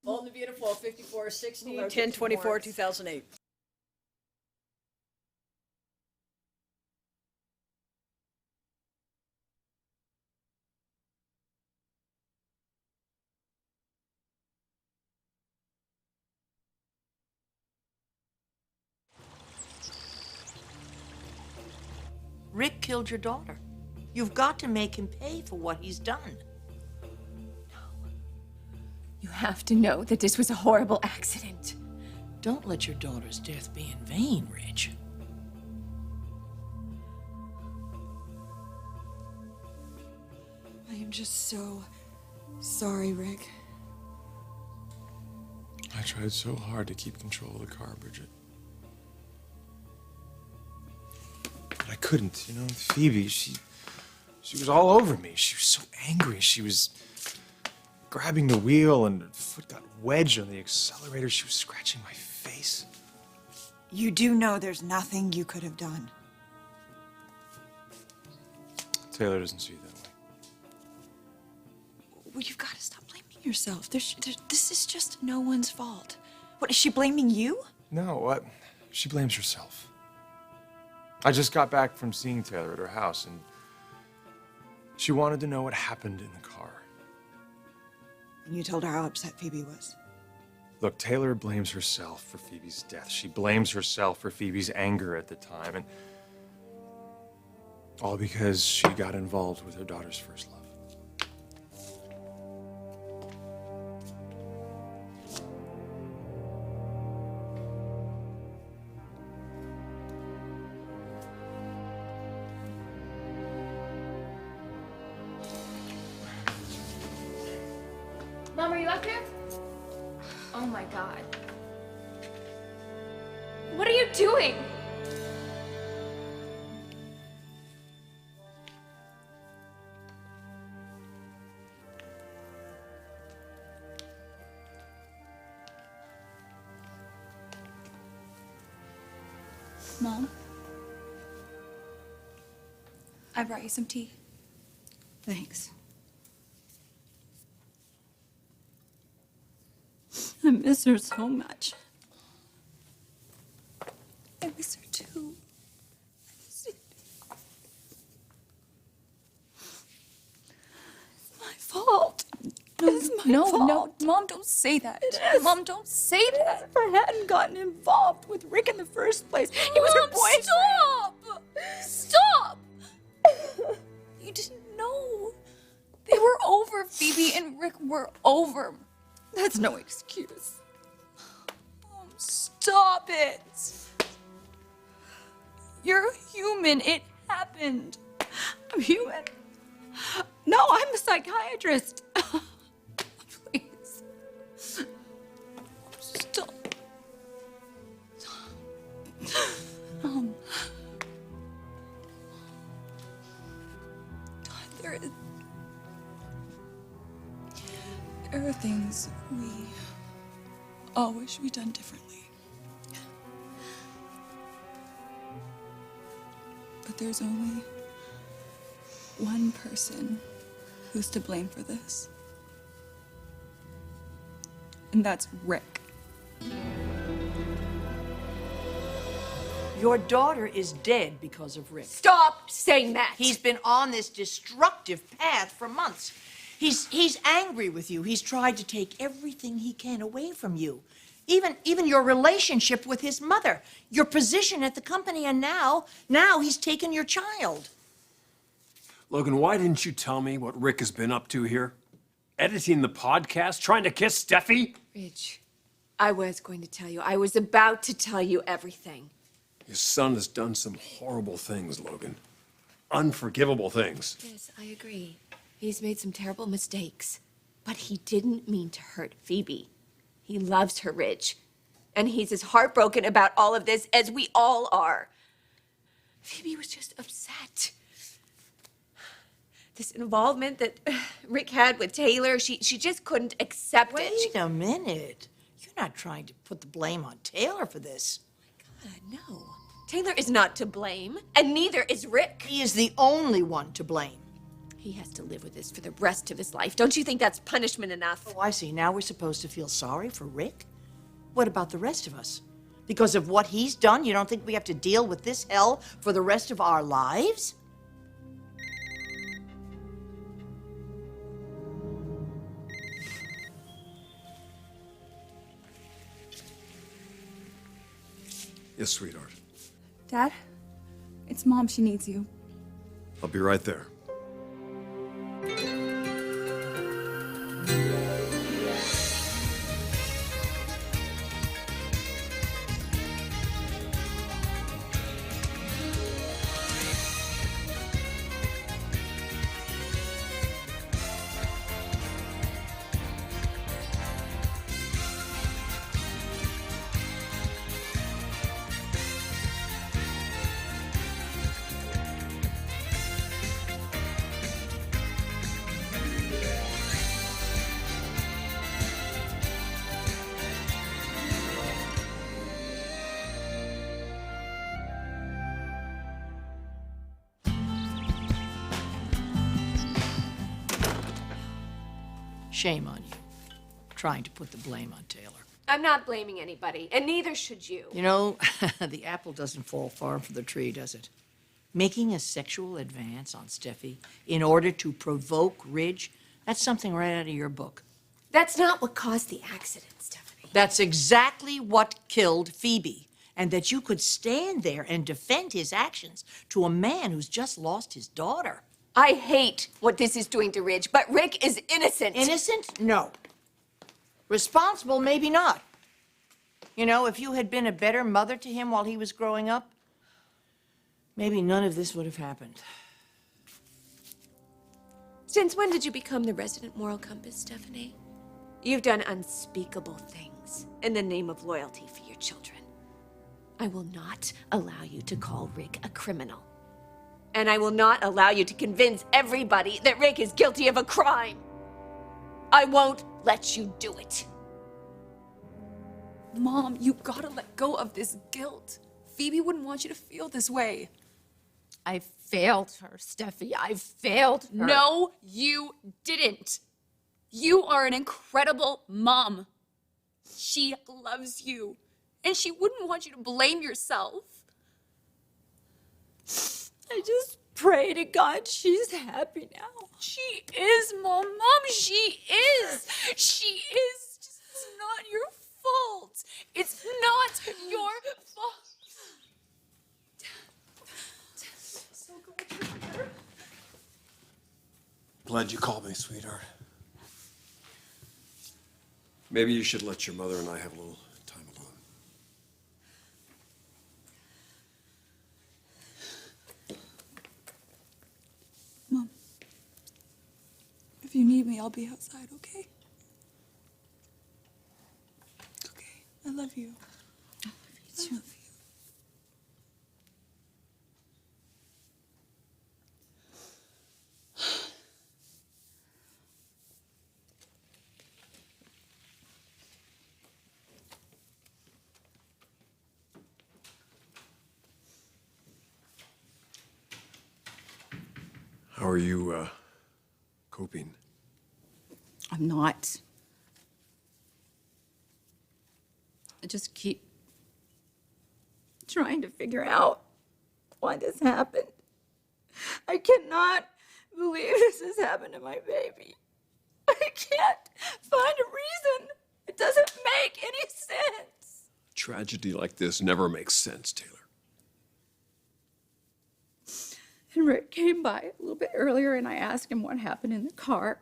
Bold and the Beautiful, 5460, Allergic to 10/24, warmth. 2008. Rick killed your daughter. You've got to make him pay for what he's done. You have to know that this was a horrible accident. Don't let your daughter's death be in vain, Rich. I am just so sorry, Rick. I tried so hard to keep control of the car, Bridget. But I couldn't, you know. Phoebe, she was all over me. She was so angry. She was grabbing the wheel and her foot got wedged on the accelerator. She was scratching my face. You do know there's nothing you could have done. Taylor doesn't see it that way. Well, you've got to stop blaming yourself. This is just no one's fault. What, is she blaming you? No, she blames herself. I just got back from seeing Taylor at her house, and she wanted to know what happened in the car. And you told her how upset Phoebe was. Look, Taylor blames herself for Phoebe's death. She blames herself for Phoebe's anger at the time, and all because she got involved with her daughter's first love. Mom, are you up here? Oh my God. What are you doing? Mom? I brought you some tea. Thanks. I miss her so much. I miss her too. It's my fault. It's my fault. No, Mom, don't say that. Mom, don't say that. If I hadn't gotten involved with Rick in the first place, he was her boyfriend. Stop! You didn't know. They were over. Phoebe and Rick were over. That's no excuse. Mom, stop it. You're human. It happened. I'm human. No, I'm a psychiatrist. Please. Stop. There are things we all wish we'd done differently. But there's only one person who's to blame for this. And that's Rick. Your daughter is dead because of Rick. Stop saying that. He's been on this destructive path for months. He's angry with you. He's tried to take everything he can away from you. Even your relationship with his mother, your position at the company, and now he's taken your child. Logan, why didn't you tell me what Rick has been up to here? Editing the podcast? Trying to kiss Steffi? Rich, I was going to tell you. I was about to tell you everything. Your son has done some horrible things, Logan. Unforgivable things. Yes, I agree. He's made some terrible mistakes. But he didn't mean to hurt Phoebe. He loves her, Rich. And he's as heartbroken about all of this as we all are. Phoebe was just upset. This involvement that Rick had with Taylor, she just couldn't accept it. Wait a minute. You're not trying to put the blame on Taylor for this. God, no. Taylor is not to blame, and neither is Rick. He is the only one to blame. He has to live with this for the rest of his life. Don't you think that's punishment enough? Oh, I see. Now we're supposed to feel sorry for Rick? What about the rest of us? Because of what he's done, you don't think we have to deal with this hell for the rest of our lives? Yes, sweetheart. Dad, it's Mom. She needs you. I'll be right there. Shame on you, trying to put the blame on Taylor. I'm not blaming anybody, and neither should you. You know, the apple doesn't fall far from the tree, does it? Making a sexual advance on Steffi in order to provoke Ridge, that's something right out of your book. That's not what caused the accident, Stephanie. That's exactly what killed Phoebe. And that you could stand there and defend his actions to a man who's just lost his daughter. I hate what this is doing to Ridge, but Rick is innocent. Innocent? No. Responsible? Maybe not. You know, if you had been a better mother to him while he was growing up, maybe none of this would have happened. Since when did you become the resident moral compass, Stephanie? You've done unspeakable things in the name of loyalty for your children. I will not allow you to call Rick a criminal. And I will not allow you to convince everybody that Rick is guilty of a crime. I won't let you do it. Mom, you gotta let go of this guilt. Phoebe wouldn't want you to feel this way. I failed her, Steffi. I failed her. No, you didn't. You are an incredible mom. She loves you, and she wouldn't want you to blame yourself. I just pray to God she's happy now. She is, Mom. Mom, she is. She is. Just, it's not your fault. It's not your fault. So glad you're here. Glad you called me, sweetheart. Maybe you should let your mother and I have a little time alone. Mom, if you need me, I'll be outside, okay? Okay, I love you. I love you. How are you, coping? I'm not. I just keep trying to figure out why this happened. I cannot believe this has happened to my baby. I can't find a reason. It doesn't make any sense. Tragedy like this never makes sense, Taylor. And Rick came by a little bit earlier and I asked him what happened in the car.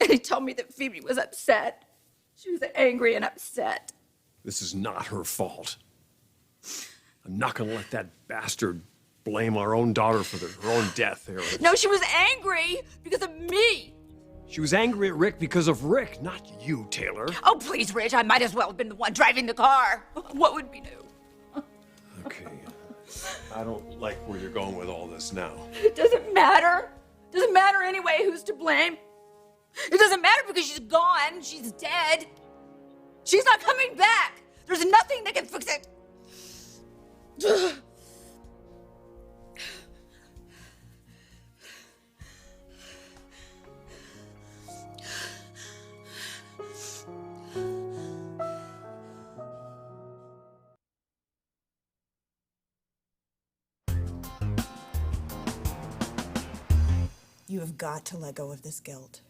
And he told me that Phoebe was upset. She was angry and upset. This is not her fault. I'm not gonna let that bastard blame our own daughter for her own death here. No, she was angry because of me. She was angry at Rick because of Rick, not you, Taylor. Oh, please, Rich, I might as well have been the one driving the car. What would we do? Okay. I don't like where you're going with all this now. It doesn't matter. It doesn't matter anyway who's to blame. It doesn't matter because she's gone. She's dead. She's not coming back. There's nothing that can fix it. You have got to let go of this guilt.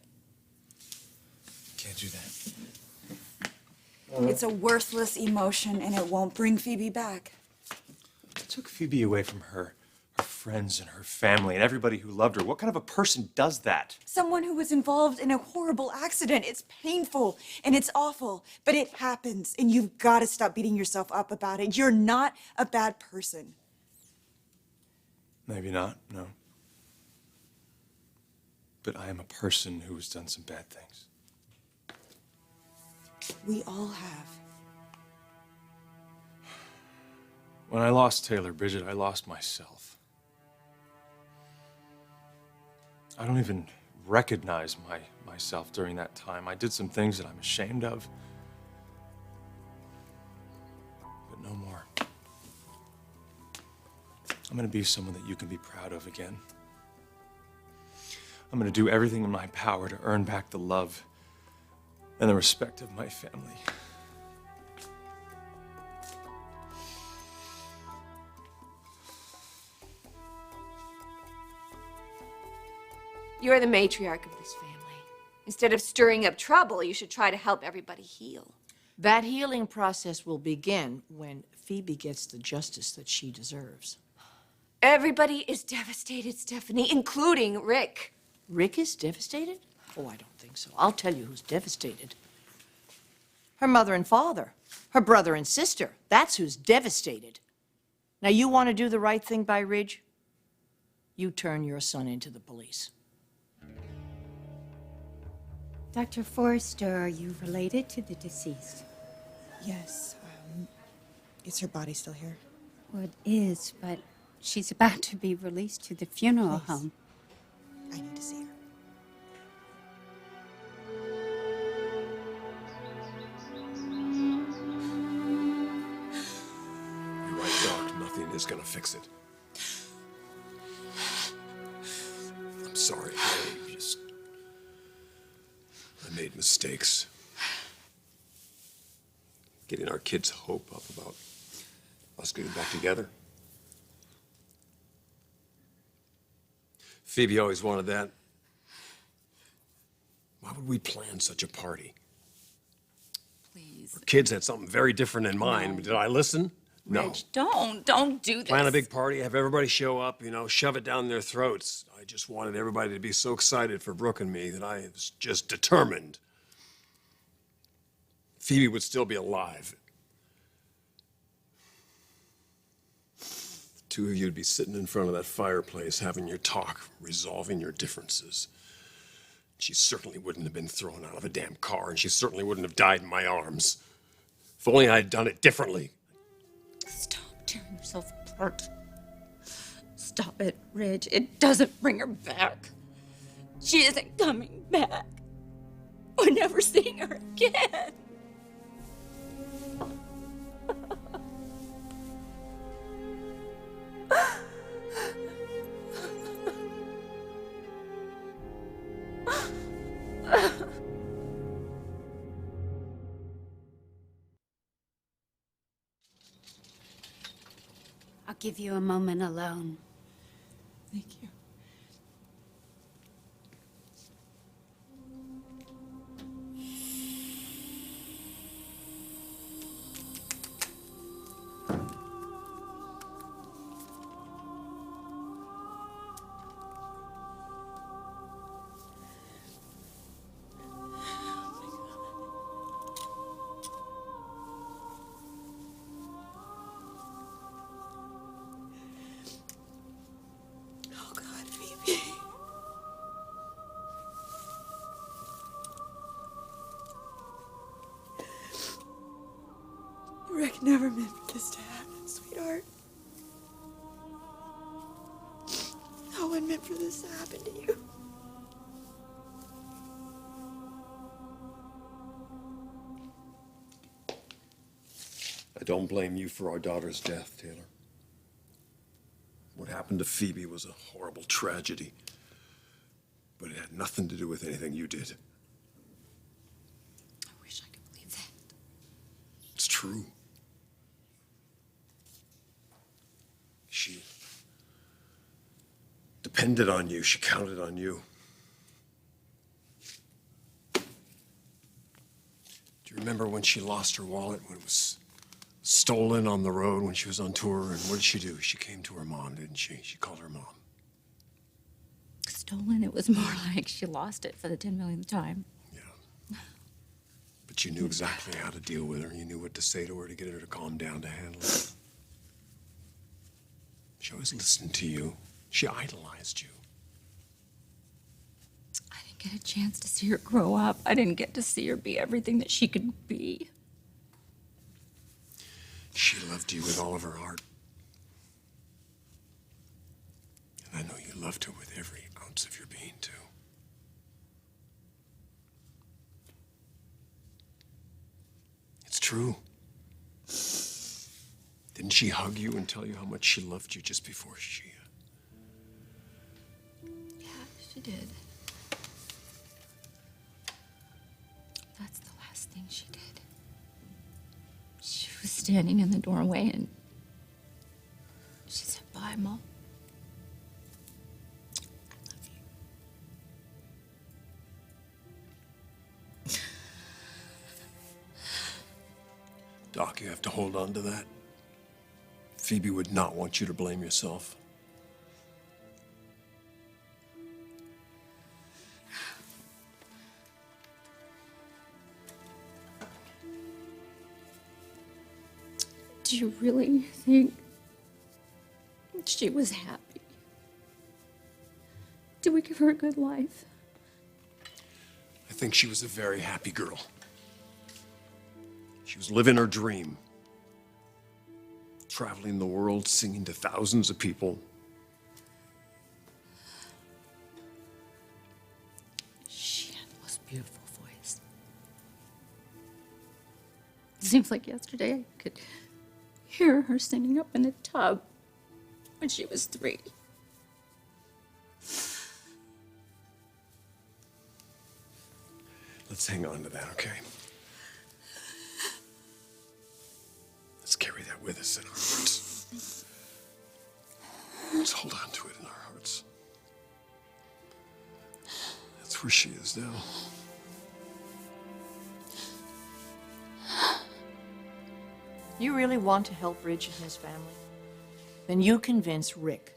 Can't do that. It's a worthless emotion, and it won't bring Phoebe back. I took Phoebe away from her friends and her family and everybody who loved her. What kind of a person does that? Someone who was involved in a horrible accident. It's painful, and it's awful, but it happens, and you've got to stop beating yourself up about it. You're not a bad person. Maybe not, no. But I am a person who has done some bad things. We all have. When I lost Taylor, Bridget, I lost myself. I don't even recognize myself during that time. I did some things that I'm ashamed of. But no more. I'm gonna be someone that you can be proud of again. I'm gonna do everything in my power to earn back the love and the respect of my family. You're the matriarch of this family. Instead of stirring up trouble, you should try to help everybody heal. That healing process will begin when Phoebe gets the justice that she deserves. Everybody is devastated, Stephanie, including Rick. Rick is devastated? Oh, I don't think so. I'll tell you who's devastated. Her mother and father, her brother and sister. That's who's devastated. Now, you want to do the right thing by Ridge? You turn your son into the police. Dr. Forrester, are you related to the deceased? Yes, is her body still here? Well, it is, but she's about to be released to the funeral Please. home. I need to see her. You're right, Doc. Nothing is gonna fix it. I'm sorry. I made mistakes. Getting our kids' hope up about us getting back together. Phoebe always wanted that. Why would we plan such a party? Please. Our kids had something very different in mind. Did I listen? No. Rich, don't do this. Plan a big party, have everybody show up, shove it down their throats. I just wanted everybody to be so excited for Brooke and me that I was just determined Phoebe would still be alive. The two of you would be sitting in front of that fireplace having your talk, resolving your differences. She certainly wouldn't have been thrown out of a damn car, and she certainly wouldn't have died in my arms. If only I had done it differently. Stop tearing yourself apart. Stop it, Ridge. It doesn't bring her back. She isn't coming back. We're never seeing her again. I'll give you a moment alone. Thank you. Oh God, Phoebe. Rick never meant for this to happen, sweetheart. No one meant for this to happen to you. I don't blame you for our daughter's death, Taylor. What happened to Phoebe was a horrible tragedy, but it had nothing to do with anything you did. I wish I could believe that. It's true. She depended on you. She counted on you. you remember when she lost her wallet, when it was stolen on the road when she was on tour? And what did she do? She came to her mom, didn't she? She called her mom. Stolen, it was more like she lost it for the 10 millionth time. Yeah. But you knew exactly how to deal with her. You knew what to say to her to get her to calm down, to handle it. She always listened to you. She idolized you. I didn't get a chance to see her grow up. I didn't get to see her be everything that she could be. She loved you with all of her heart. And I know you loved her with every ounce of your being, too. It's true. Didn't she hug you and tell you how much she loved you just before she... Yeah, she did. That's the last thing she did. She was standing in the doorway and she said, "Bye, Mom. I love you." Doc, you have to hold on to that. Phoebe would not want you to blame yourself. Do you really think she was happy? Did we give her a good life? I think she was a very happy girl. She was living her dream. Traveling the world, singing to thousands of people. She had the most beautiful voice. Seems like yesterday I could hear her singing up in the tub when she was 3. Let's hang on to that, okay? Let's carry that with us in our hearts. Let's hold on to it in our hearts. That's where she is now. You really want to help Bridget and his family? Then you convince Rick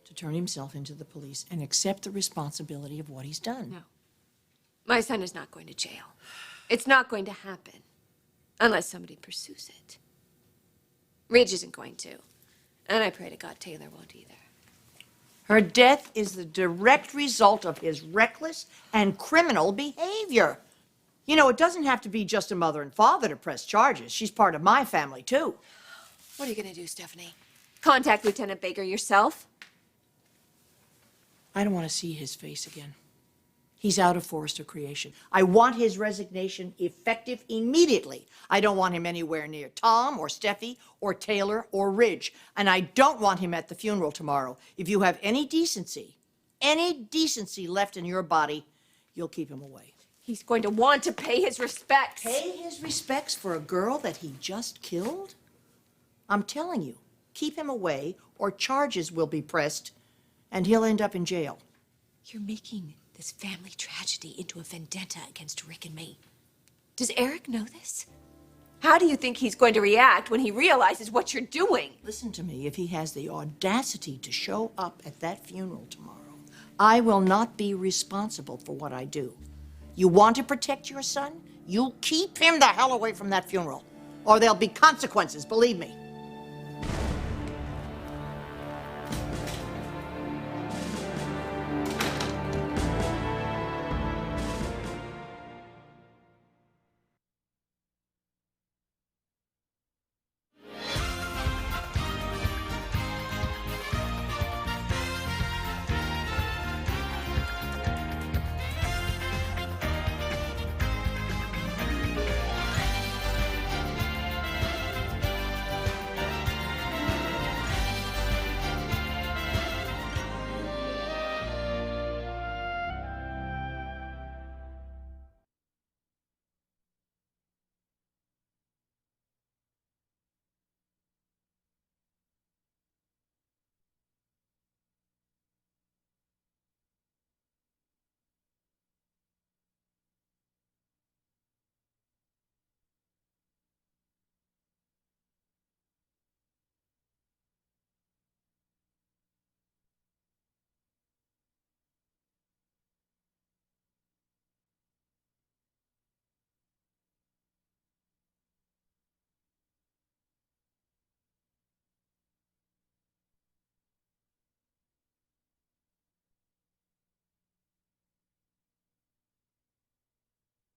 to turn himself into the police and accept the responsibility of what he's done. No. My son is not going to jail. It's not going to happen unless somebody pursues it. Ridge isn't going to. And I pray to God Taylor won't either. Her death is the direct result of his reckless and criminal behavior. You know, it doesn't have to be just a mother and father to press charges. She's part of my family, too. What are you going to do, Stephanie? Contact Lieutenant Baker yourself? I don't want to see his face again. He's out of Forrester Creation. I want his resignation effective immediately. I don't want him anywhere near Tom or Steffi or Taylor or Ridge. And I don't want him at the funeral tomorrow. If you have any decency left in your body, you'll keep him away. He's going to want to pay his respects. Pay his respects for a girl that he just killed? I'm telling you, keep him away or charges will be pressed and he'll end up in jail. You're making this family tragedy into a vendetta against Rick and me. Does Eric know this? How do you think he's going to react when he realizes what you're doing? Listen to me, if he has the audacity to show up at that funeral tomorrow, I will not be responsible for what I do. You want to protect your son? You'll keep him the hell away from that funeral, or there'll be consequences, believe me.